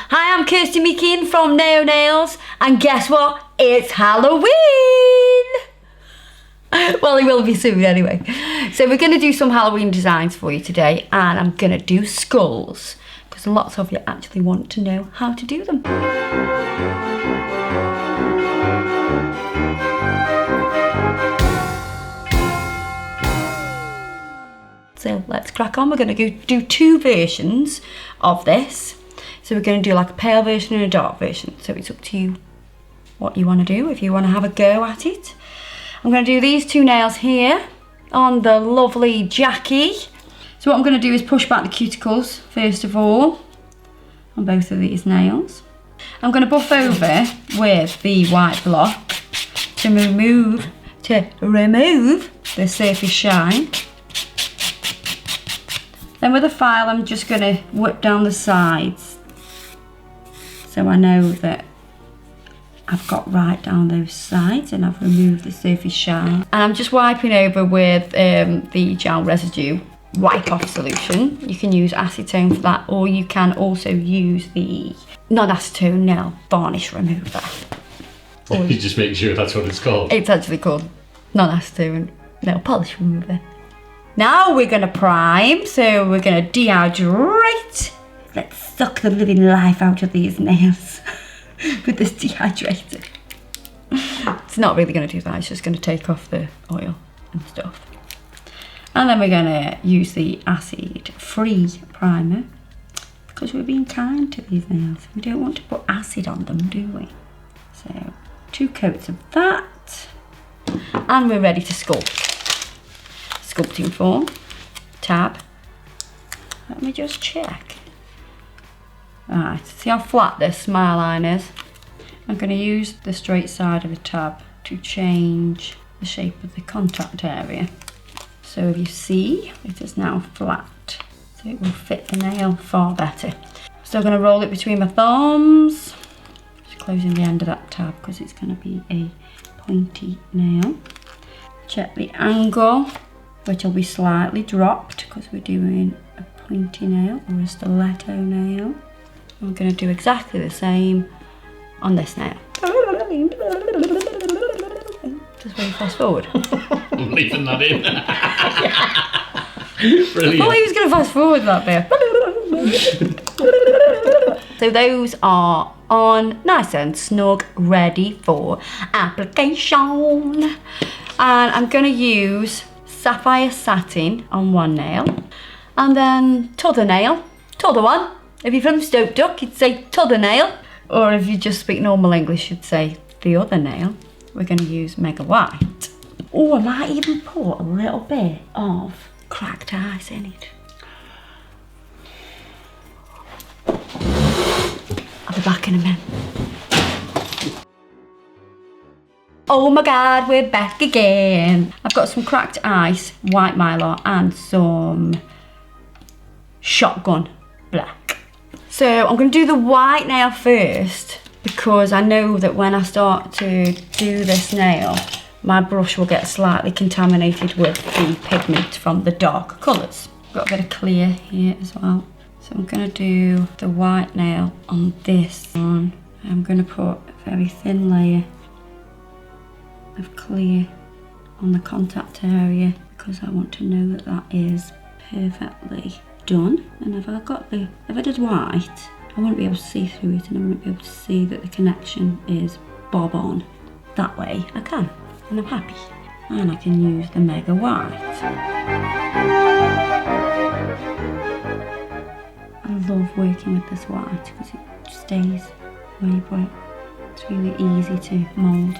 Hi, I'm Kirsty Meakins from Naio Nails, and guess what? It's Halloween! Well, it will be soon anyway. So we're going to do some Halloween designs for you today, and I'm going to do skulls, because lots of you actually want to know how to do them. So let's crack on. We're going to do two versions of this. So we're going to do like a pale version and a dark version. So it's up to you what you want to do, if you want to have a go at it. I'm going to do these two nails here on the lovely Jackie. So what I'm going to do is push back the cuticles first of all on both of these nails. I'm going to buff over with the white block to remove the surface shine. Then with a file, I'm just going to whip down the sides so I know that I've got right down those sides and I've removed the surface shine. And I'm just wiping over with the gel residue wipe-off solution. You can use acetone for that, or you can also use the non-acetone nail varnish remover. You just make sure that's what it's called. It's actually called non-acetone nail polish remover. Now we're going to prime, so we're going to dehydrate. Let's suck the living life out of these nails with this dehydrator. It's not really going to do that, it's just going to take off the oil and stuff. And then we're going to use the acid-free primer, because we're being kind to these nails. We don't want to put acid on them, do we? So 2 coats of that, and we're ready to sculpt. Sculpting form, tab. Let me just check. Alright, see how flat this smile line is? I'm going to use the straight side of the tab to change the shape of the contact area. So if you see, it is now flat, so it will fit the nail far better. So I'm going to roll it between my thumbs, just closing the end of that tab because it's going to be a pointy nail. Check the angle, which will be slightly dropped because we're doing a pointy nail or a stiletto nail. I'm going to do exactly the same on this nail. Just very fast forward. I'm leaving that in. Brilliant. I thought he was going to fast forward that bit. So those are on, nice and snug, ready for application. And I'm going to use sapphire satin on one nail, and then t'other nail, t'other one. If you're from Stoke Duck, you'd say t'other nail, or if you just speak normal English, you'd say the other nail. We're going to use Mega White. Oh, I might even put a little bit of cracked ice in it. I'll be back in a minute. Oh my God, we're back again. I've got some cracked ice, white mylar, and some shotgun black. So I'm going to do the white nail first, because I know that when I start to do this nail, my brush will get slightly contaminated with the pigment from the dark colours. I've got a bit of clear here as well. So I'm going to do the white nail on this one. I'm going to put a very thin layer of clear on the contact area, because I want to know that that is perfectly done. And if I did white, I wouldn't be able to see through it, and I wouldn't be able to see that the connection is bob on. That way I can, and I'm happy. And I can use the Mega White. I love working with this white because it stays where you put it. It's really easy to mould.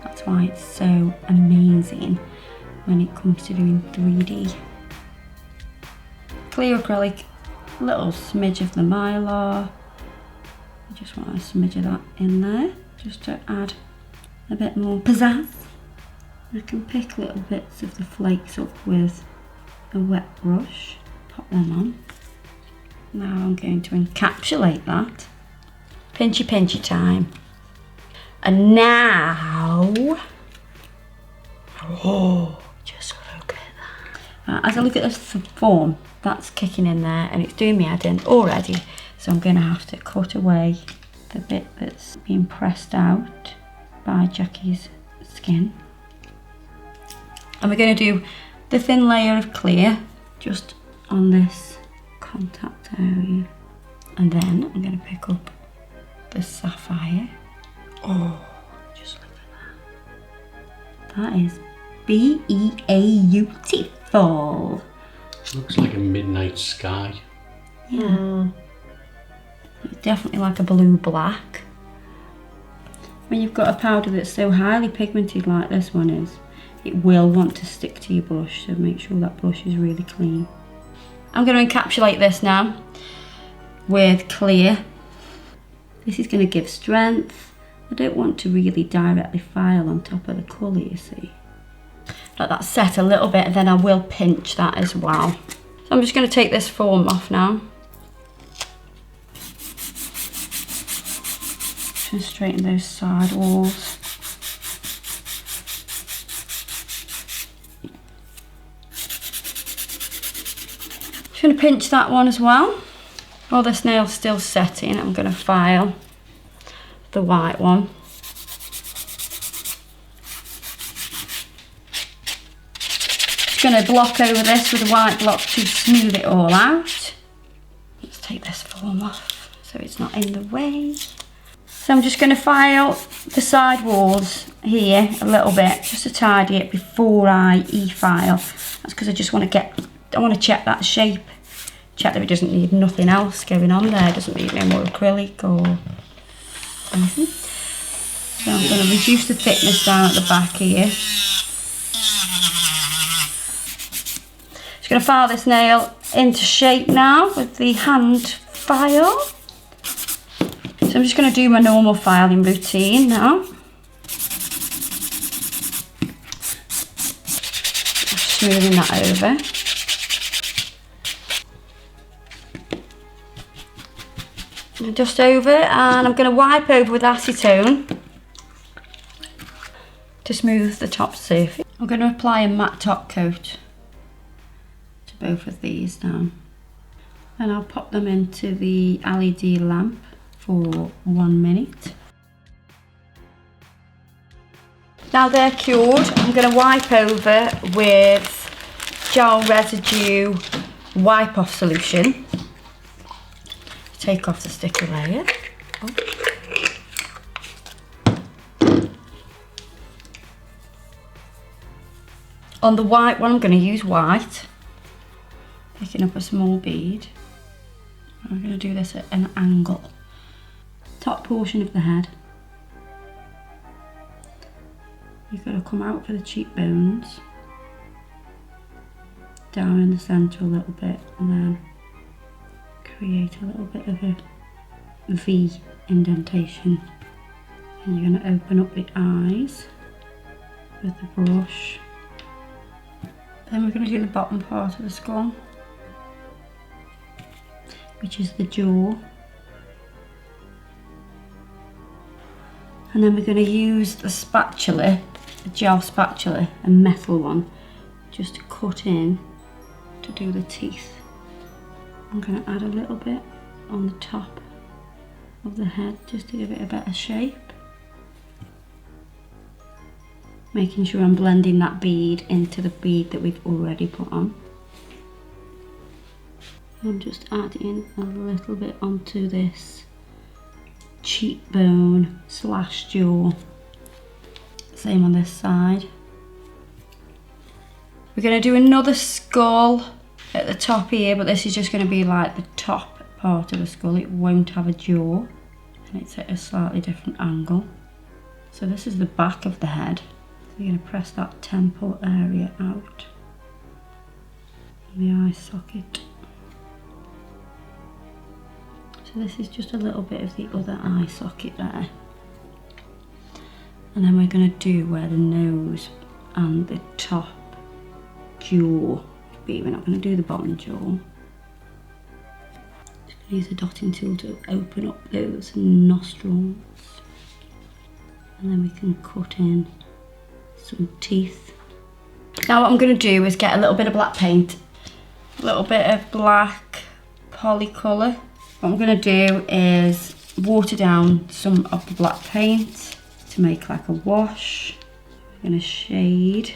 That's why it's so amazing when it comes to doing 3D. Clear acrylic, a little smidge of the mylar. I just want a smidge of that in there, just to add a bit more pizzazz. I can pick little bits of the flakes up with a wet brush, pop them on. Now I'm going to encapsulate that. Pinchy pinchy time. And now, oh, just look at that. As I look at this form, that's kicking in there and it's doing me head in already. So I'm going to have to cut away the bit that's being pressed out by Jackie's skin. And we're going to do the thin layer of clear just on this contact area. And then I'm going to pick up the sapphire. Oh, just look at that. That is beautiful. Looks like a midnight sky. Yeah. It's definitely like a blue black. When you've got a powder that's so highly pigmented like this one is, it will want to stick to your brush, so make sure that brush is really clean. I'm going to encapsulate this now with clear. This is going to give strength. I don't want to really directly file on top of the colour, you see. Let that set a little bit, and then I will pinch that as well. So I'm just going to take this foam off now. Just straighten those side walls. Just going to pinch that one as well. While this nail's still setting, I'm going to file the white one. Just going to block over this with a white block to smooth it all out. Let's take this foam off so it's not in the way. So I'm just going to file the side walls here a little bit just to tidy it before I e-file. That's because I just want to check that shape. Check that it doesn't need nothing else going on there. It doesn't need no more acrylic or anything. So I'm going to reduce the thickness down at the back here. Just going to file this nail into shape now with the hand file. So I'm just going to do my normal filing routine now. Smoothing that over. Just over, and I'm going to wipe over with acetone to smooth the top surface. I'm going to apply a matte top coat to both of these now, and I'll pop them into the LED lamp for 1 minute. Now they're cured, I'm going to wipe over with gel residue wipe off solution. Take off the sticky layer. Oh. On the white one, I'm going to use white, picking up a small bead. I'm going to do this at an angle. Top portion of the head. You've got to come out for the cheekbones, down in the centre a little bit, and then create a little bit of a V indentation. And you're going to open up the eyes with the brush. Then we're going to do the bottom part of the skull, which is the jaw. And then we're going to use the spatula, the gel spatula, a metal one, just to cut in to do the teeth. I'm going to add a little bit on the top of the head just to give it a better shape. Making sure I'm blending that bead into the bead that we've already put on. I'm just adding a little bit onto this cheekbone slash jaw. Same on this side. We're going to do another skull at the top here, but this is just going to be like the top part of the skull. It won't have a jaw, and it's at a slightly different angle. So this is the back of the head. So you're going to press that temple area out, and the eye socket. So this is just a little bit of the other eye socket there. And then we're going to do where the nose and the top jaw be. We're not going to do the bottom jaw. Just going to use the dotting tool to open up those nostrils. And then we can cut in some teeth. Now what I'm going to do is get a little bit of black paint, a little bit of black polycolour, What I'm going to do is water down some of the black paint to make like a wash. I'm going to shade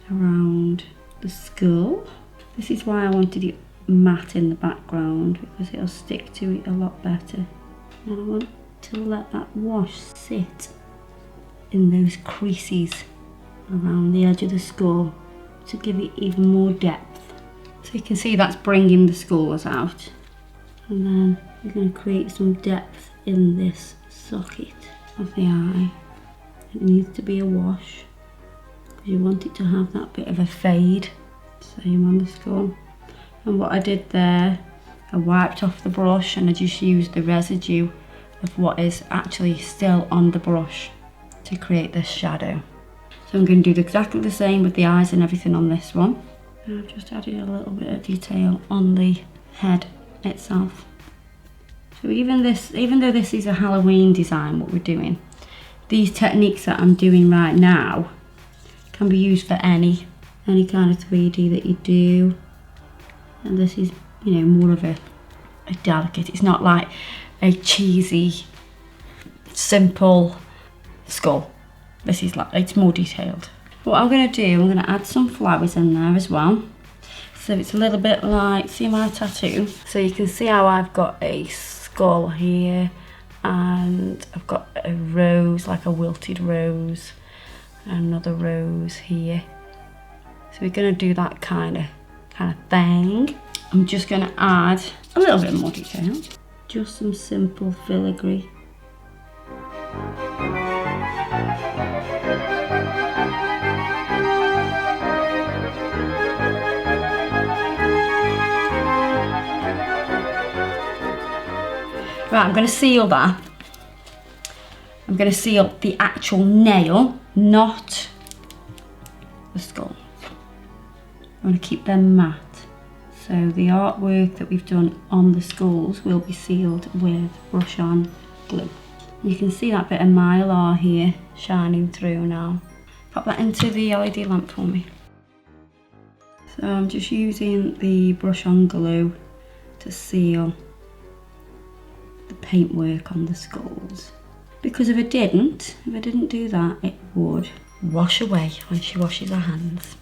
around the skull. This is why I wanted it matte in the background, because it'll stick to it a lot better. And I want to let that wash sit in those creases around the edge of the skull to give it even more depth. So you can see that's bringing the skulls out. And then you're going to create some depth in this socket of the eye. It needs to be a wash because you want it to have that bit of a fade. Same on the skull. And what I did there, I wiped off the brush and I just used the residue of what is actually still on the brush to create this shadow. So I'm going to do exactly the same with the eyes and everything on this one. And I've just added a little bit of detail on the head itself. So even though this is a Halloween design, what we're doing, these techniques that I'm doing right now can be used for any kind of 3D that you do. And this is, you know, more of a delicate, it's not like a cheesy, simple skull. This is like, it's more detailed. What I'm going to do, I'm going to add some flowers in there as well. So it's a little bit like, see my tattoo? So you can see how I've got a skull here and I've got a rose, like a wilted rose, and another rose here. So we're going to do that kind of thing. I'm just going to add a little bit more detail. Just some simple filigree. Right, I'm going to seal that. I'm going to seal the actual nail, not the skull. I'm going to keep them matte. So the artwork that we've done on the skulls will be sealed with brush on glue. You can see that bit of mylar here shining through now. Pop that into the LED lamp for me. So I'm just using the brush on glue to seal the paintwork on the skulls. Because if I didn't do that, it would wash away when she washes her hands.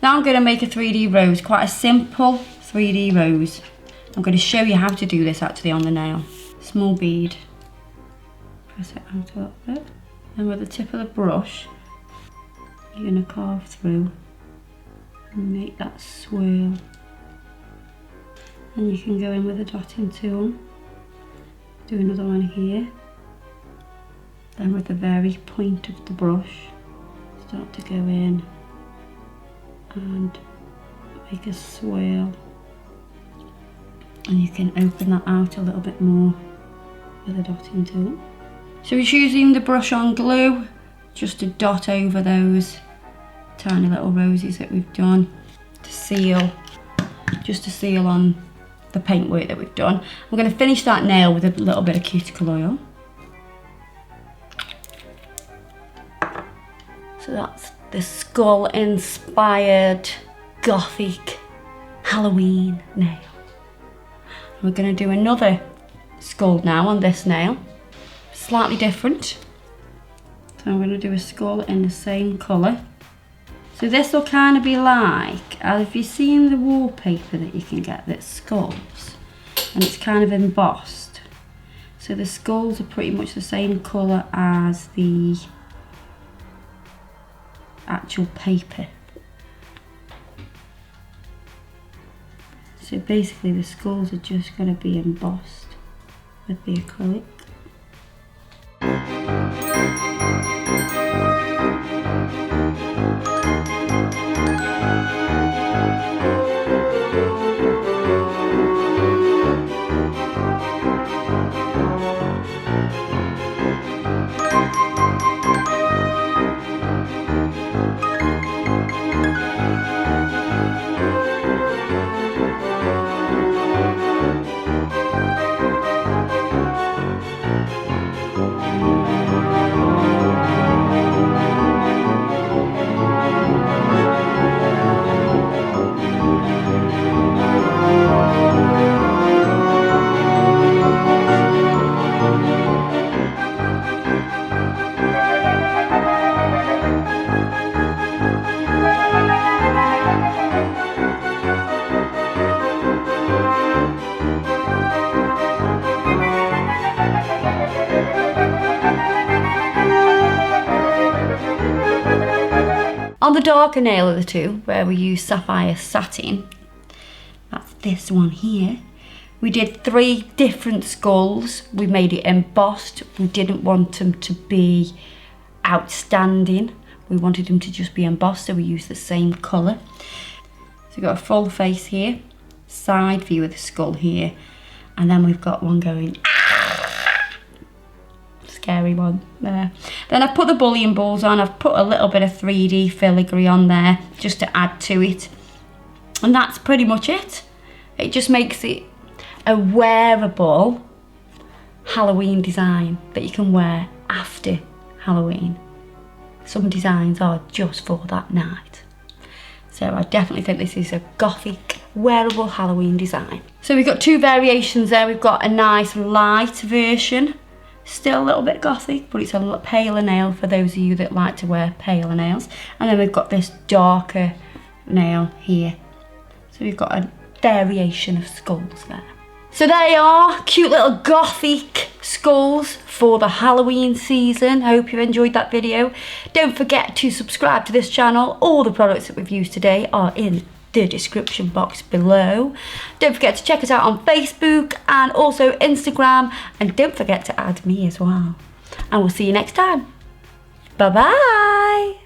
Now I'm going to make a 3D rose, quite a simple 3D rose. I'm going to show you how to do this actually on the nail. Small bead, press it out a little bit, and with the tip of the brush, you're going to carve through and make that swirl. And you can go in with a dotting tool, do another one here, then with the very point of the brush, start to go in and make a swirl, and you can open that out a little bit more with a dotting tool. So it's using the brush on glue just to dot over those tiny little roses that we've done to seal, just to seal on the paintwork that we've done. I'm going to finish that nail with a little bit of cuticle oil. So that's the skull inspired gothic Halloween nail. We're going to do another skull now on this nail, slightly different. So I'm going to do a skull in the same colour. So this will kind of be like, have you seen the wallpaper that you can get that's skulls? And it's kind of embossed. So the skulls are pretty much the same colour as the actual paper. So basically the skulls are just going to be embossed with the acrylic. the darker nail of the two, where we use sapphire satin, that's this one here, we did 3 different skulls. We made it embossed. We didn't want them to be outstanding. We wanted them to just be embossed, so we used the same colour. So we've got a full face here, side view of the skull here, and then we've got one going, scary one there. Then I've put the bullion balls on. I've put a little bit of 3D filigree on there just to add to it. And that's pretty much it. It just makes it a wearable Halloween design that you can wear after Halloween. Some designs are just for that night. So I definitely think this is a gothic, wearable Halloween design. So we've got 2 variations there. We've got a nice light version, still a little bit gothic, but it's a paler nail for those of you that like to wear paler nails. And then we've got this darker nail here. So we've got a variation of skulls there. So there you are, cute little gothic skulls for the Halloween season. I hope you enjoyed that video. Don't forget to subscribe to this channel. All the products that we've used today are in the description box below. Don't forget to check us out on Facebook and also Instagram. And don't forget to add me as well. And we'll see you next time. Bye bye.